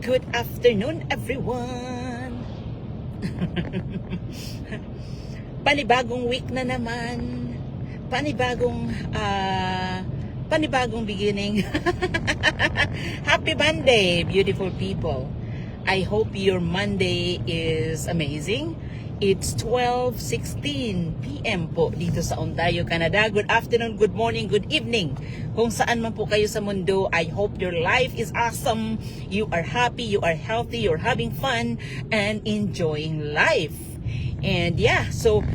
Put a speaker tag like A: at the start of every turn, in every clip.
A: Good afternoon, everyone! Panibagong week na naman. Panibagong beginning. Happy Monday, beautiful people. I hope your Monday is amazing. It's 12:16 p.m. po dito sa Ontario, Canada. Good afternoon, good morning, good evening. Kung saan man po kayo sa mundo, I hope your life is awesome. You are happy, you are healthy, you're having fun, and enjoying life. And yeah, so,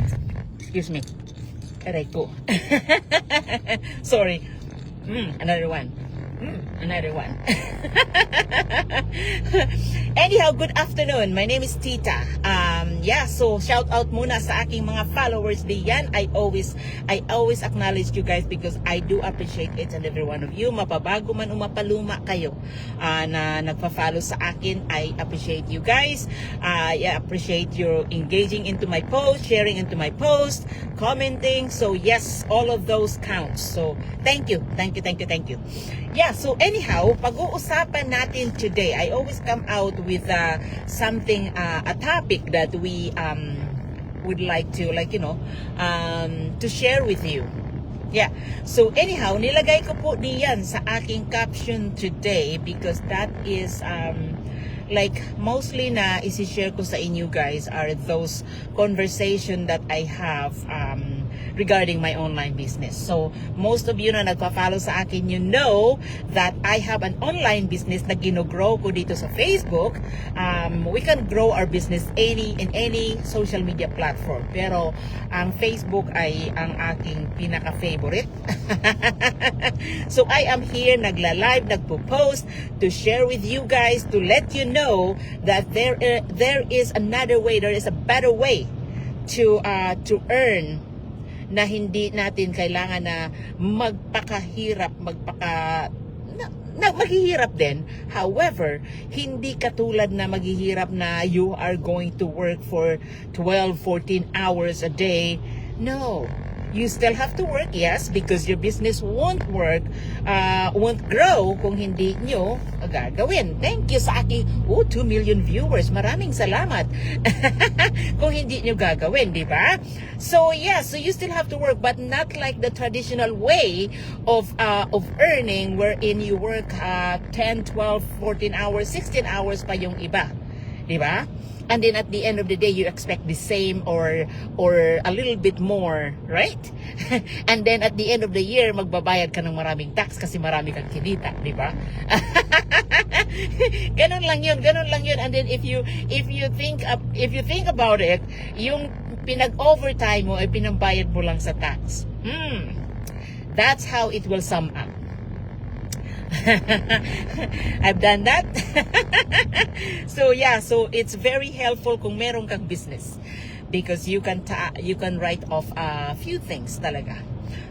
A: excuse me. Aray po. Sorry. Another one. Another one. Anyhow, good afternoon. My name is Tita. So shout out muna sa aking mga followers diyan. I always acknowledge you guys because I do appreciate each and every one of you. Mapabago man o mapaluma kayo na nagpa-follow sa akin. I appreciate you guys. I appreciate your engaging into my post, sharing into my post, commenting. So yes, all of those counts. So thank you. Yeah, so anyhow, pag-uusapan natin today, I always come out with something, a topic that we would like to, to share with you. Yeah, so anyhow, nilagay ko po diyan sa aking caption today because that is, mostly na isi-share ko sa inyo guys are those conversation that I have, regarding my online business. So, most of you na nagpa-follow sa akin, you know that I have an online business na gino-grow ko dito sa Facebook. We can grow our business in any social media platform. Pero, ang Facebook ay ang aking pinaka-favorite. So, I am here, nagla-live, nagpo-post to share with you guys, to let you know that there is another way, there is a better way to earn na hindi natin kailangan na maghihirap din. However, hindi katulad na maghihirap na you are going to work for 12, 14 hours a day. No. You still have to work, yes, because your business won't grow kung hindi nyo gagawin. Thank you sa aking 2 million viewers. Maraming salamat. Kung hindi nyo gagawin, di ba? So, yeah, so you still have to work, but not like the traditional way of earning wherein you work 10, 12, 14 hours, 16 hours pa yung iba. Di ba? And then at the end of the day, you expect the same or a little bit more, right? And then at the end of the year, magbabayad ka ng maraming tax kasi marami kang kinita, di ba? Ganun lang yun. And then if you think about it, yung pinag-overtime mo ay pinambayad mo lang sa tax. That's how it will sum up. I've done that. So yeah, so it's very helpful kung meron kang business because you can write off a few things talaga.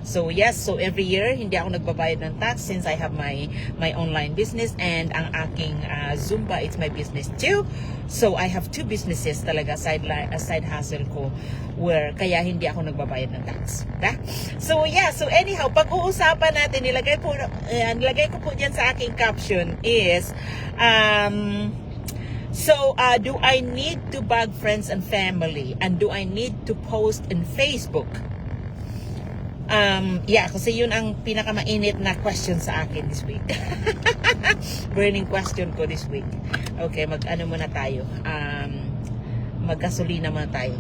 A: So yes, so every year hindi ako nagbabayad ng tax since I have my online business and ang aking Zumba, it's my business too. So I have two businesses talaga, side hustle ko where kaya hindi ako nagbabayad ng tax. So yeah, so anyhow, pag-uusapan natin, nilagay ko po diyan sa aking caption is do I need to bug friends and family and do I need to post in Facebook? Kasi yun ang pinakamainit na question sa akin this week. Burning question ko this week. Okay, mag-ano muna tayo. Mag-gasolina muna tayo.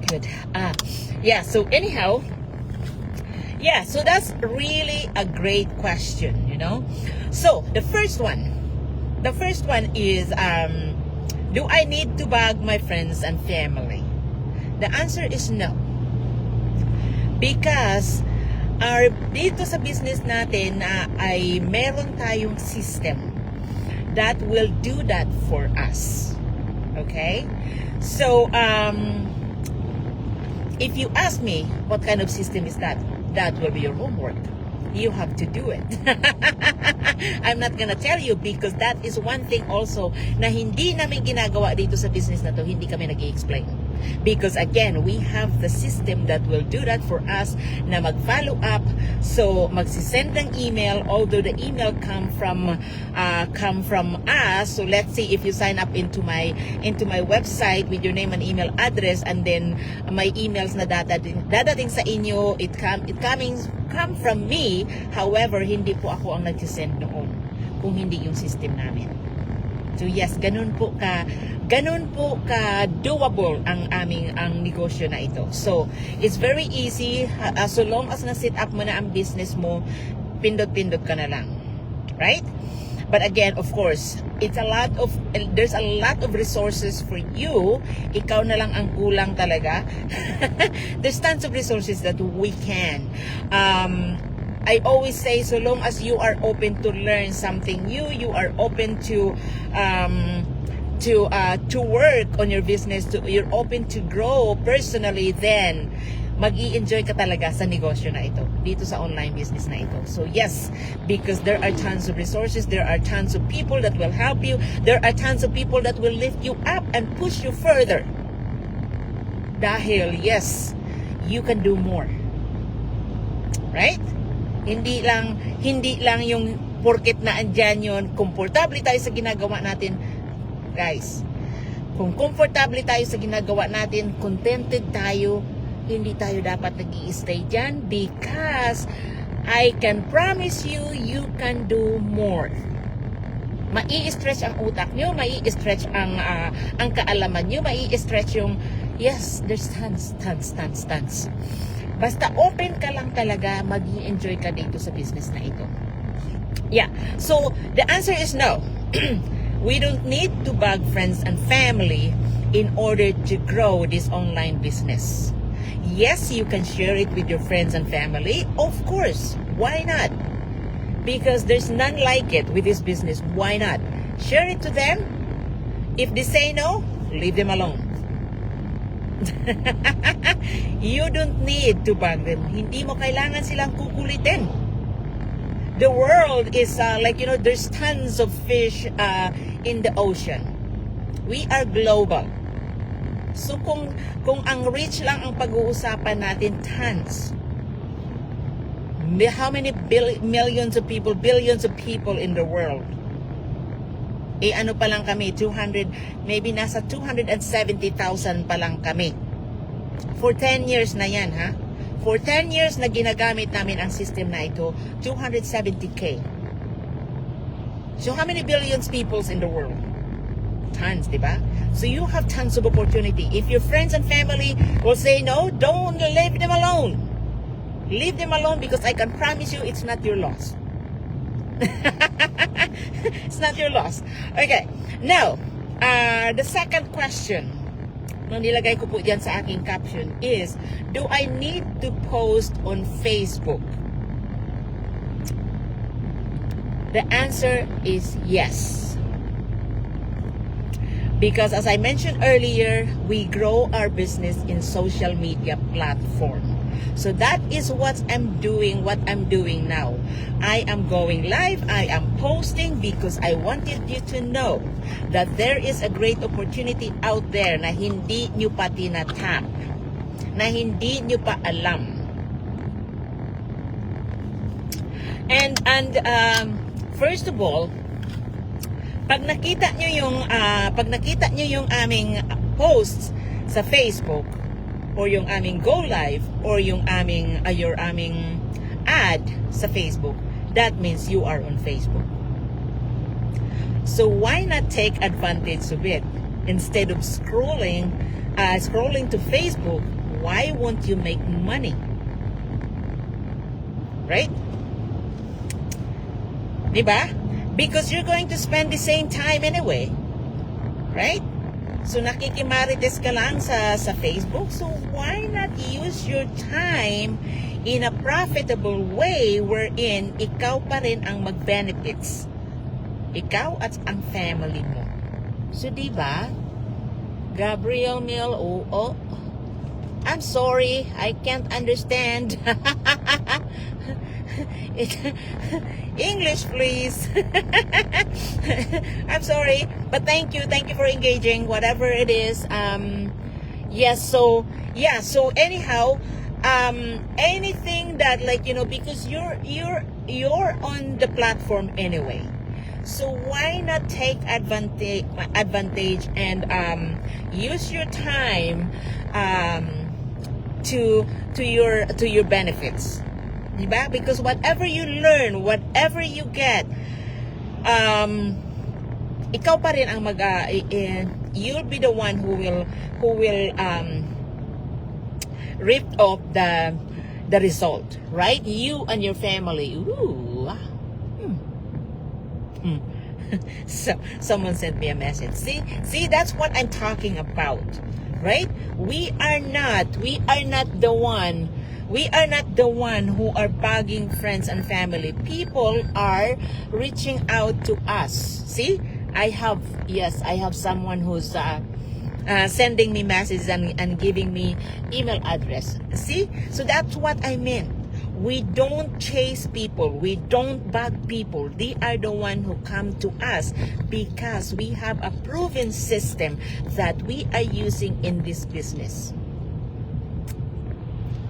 A: Good. So anyhow, so that's really a great question, you know. So, the first one is, do I need to bug my friends and family? The answer is no. Because dito sa business natin ay meron tayong system that will do that for us. Okay? So, if you ask me what kind of system is that, that will be your homework. You have to do it. I'm not gonna tell you because that is one thing also na hindi namin ginagawa dito sa business na to, hindi kami nag-i-explain. Because again, we have the system that will do that for us na mag-follow up. So, magsisend ng email, although the email come from us. So, let's say if you sign up into my website with your name and email address, and then may emails na dadating sa inyo, it come from me. However, hindi po ako ang nagsisend noon kung hindi yung system namin. So yes, ganun po ka doable ang negosyo na ito. So, it's very easy, so long as na-set up mo na ang business mo, pindot-pindot ka na lang. Right? But again, of course, there's a lot of resources for you. Ikaw na lang ang kulang talaga. There's tons of resources that we can. I always say, so long as you are open to learn something new, you are open to work on your business, you're open to grow personally, then mag-i-enjoy ka talaga sa negosyo na ito, dito sa online business na ito. So yes, because there are tons of resources, there are tons of people that will help you, there are tons of people that will lift you up and push you further. Dahil yes, you can do more. Right? Hindi lang yung porket na andyan yun, komportable tayo sa ginagawa natin. Guys, kung komportable tayo sa ginagawa natin, contented tayo, hindi tayo dapat nag-i-stay dyan, because I can promise you, you can do more. Mai-stretch ang utak nyo, mai-stretch ang kaalaman nyo, mai-stretch yung, yes, there's tons. Basta open ka lang talaga, mag-i-enjoy ka dito sa business na ito. Yeah, so the answer is no. We don't need to bug friends and family in order to grow this online business. Yes, you can share it with your friends and family. Of course, why not? Because there's none like it with this business. Why not? Share it to them. If they say no, leave them alone. You don't need to bug them. Hindi mo kailangan silang kukulitin. The world is there's tons of fish in the ocean. We are global. So kung ang rich lang ang pag-uusapan natin, tons. How many billions of people in the world? Ano pa lang kami, maybe nasa 270,000 pa lang kami. For 10 years na yan, ha? For 10 years na ginagamit namin ang system na ito, 270K. So how many billions peoples in the world? Tons, di ba? So you have tons of opportunity. If your friends and family will say no, don't leave them alone. Leave them alone, because I can promise you it's not your loss. It's not your loss. Okay. Now, the second question nung nilagay ko po dyan sa aking caption is, do I need to post on Facebook? The answer is yes. Because as I mentioned earlier, we grow our business in social media platform. So that is what I'm doing now. I am going live, I am posting, because I wanted you to know that there is a great opportunity out there na hindi nyo pa tinatap, na hindi nyo pa alam. And first of all, pag nakita nyo yung aming posts sa Facebook, or yung aming go live, or yung your aming ad sa Facebook, that means you are on Facebook. So why not take advantage of it? Instead of scrolling to Facebook, why won't you make money? Right? Diba? Because you're going to spend the same time anyway. Right? So nakikimarites ka lang sa Facebook, so why not use your time in a profitable way wherein ikaw pa rin ang mag-benefits, ikaw at ang family mo. So diba, Gabriel Mill, oh, I'm sorry, I can't understand. English, please. I'm sorry, but thank you for engaging, whatever it is. Yes, so yeah, so anyhow, anything that, like, because you're on the platform anyway. So why not take advantage and use your time um to your benefits. Diba? Because whatever you learn, whatever you get, um ikaw pa rin ang you'll be the one who will reap off the result, right? You and your family. Ooh. Hmm. Hmm. So someone sent me a message. See, that's what I'm talking about, right? We are not the one. We are not the one who are bugging friends and family. People are reaching out to us. See, I have someone who's sending me messages and giving me email address. See, so that's what I meant. We don't chase people. We don't bug people. They are the one who come to us because we have a proven system that we are using in this business.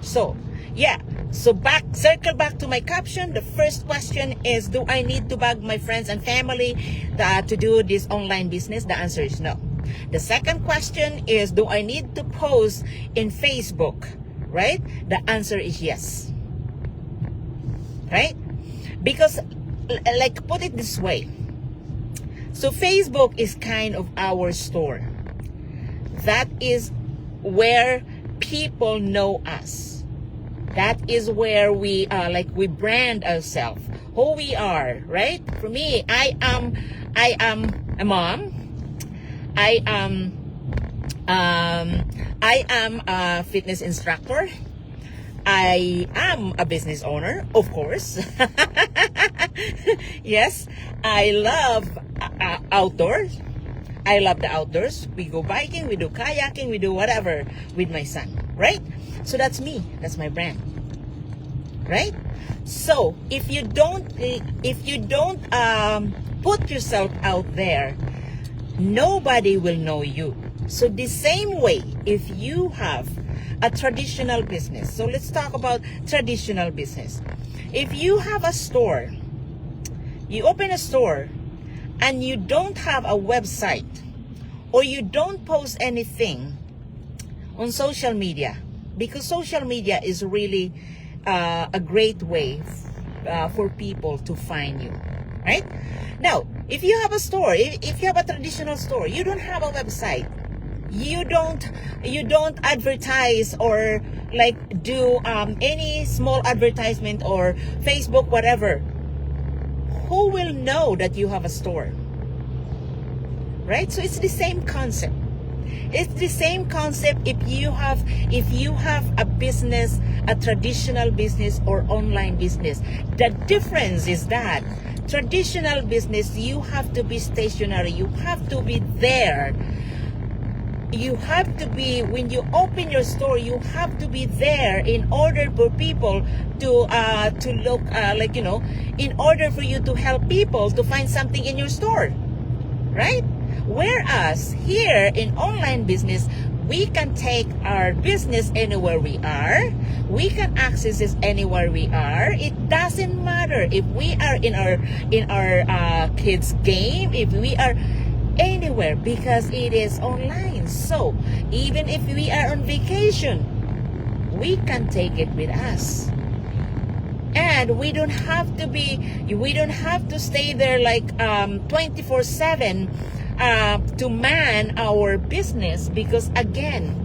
A: So, yeah. So circle back to my caption. The first question is, do I need to bug my friends and family to do this online business? The answer is no. The second question is, do I need to post in Facebook? Right? The answer is yes. Right? Because, like, put it this way. So Facebook is kind of our store. That is where people know us. That is where we we brand ourselves, who we are, right? For me, I am a mom. I am a fitness instructor. I am a business owner, of course. Yes, I love outdoors. I love the outdoors. We go biking, we do kayaking, we do whatever with my son, right? So that's me. That's my brand, right? So if you don't put yourself out there, nobody will know you. So the same way, if you have a traditional business, so let's talk about traditional business. If you have a store, you open a store, and you don't have a website, or you don't post anything on social media, because social media is really a great way for people to find you, right? Now, if you have a store, if you have a traditional store, you don't have a website, you don't advertise or like do any small advertisement or Facebook, whatever, who will know that you have a store? Right? So it's the same concept. It's the same concept if you have a business, a traditional business or online business. The difference is that traditional business, you have to be stationary. You have to be there. You have to be, when you open your store, you have to be there in order for people to look in order for you to help people to find something in your store, right? Whereas here in online business, we can take our business anywhere we are. We can access it anywhere we are. It doesn't matter if we are in our kids' game, if we are anywhere, because it is online. So even if we are on vacation, we can take it with us. And we don't have to stay there like 24/7 to man our business, because again,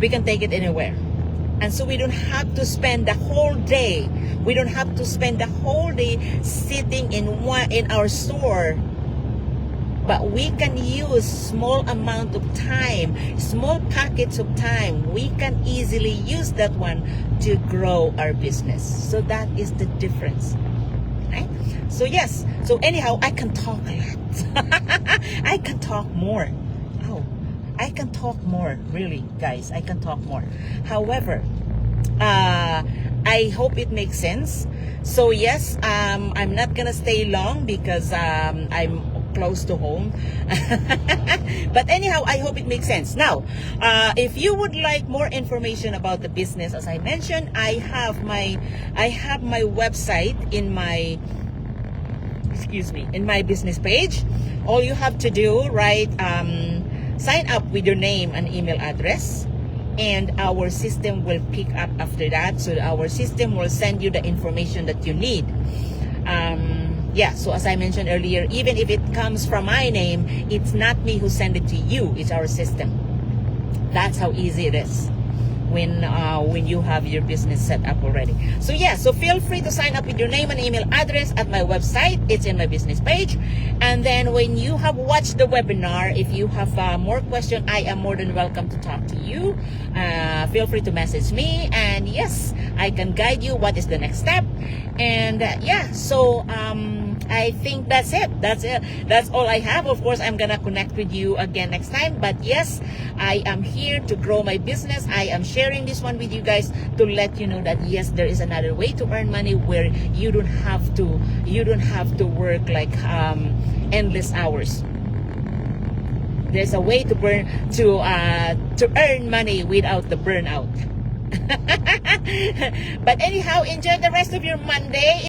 A: we can take it anywhere. And so we don't have to spend the whole day. We don't have to spend the whole day sitting in our store. But we can use small amount of time, small packets of time. We can easily use that one to grow our business. So that is the difference, right? So yes. So anyhow, I can talk a lot. I can talk more. Oh, I can talk more. Really, guys, I can talk more. However, I hope it makes sense. So yes, I'm not gonna stay long because I'm close to home. But anyhow, I hope it makes sense. Now, if you would like more information about the business, as I mentioned, I have my website in my business page. All you have to do, right, sign up with your name and email address, and our system will pick up after that. So our system will send you the information that you need. So as I mentioned earlier, even if it comes from my name, it's not me who send it to you, it's our system. That's how easy it is when you have your business set up already. So yeah, so feel free to sign up with your name and email address at my website. It's in my business page. And then when you have watched the webinar, if you have more questions, I am more than welcome to talk to you. Feel free to message me, and yes, I can guide you what is the next step. And I think that's it. That's all I have. Of course, I'm gonna connect with you again next time. But yes, I am here to grow my business. I am sharing this one with you guys to let you know that yes, there is another way to earn money where you don't have to work like endless hours. There's a way to earn money without the burnout. But anyhow, enjoy the rest of your Monday.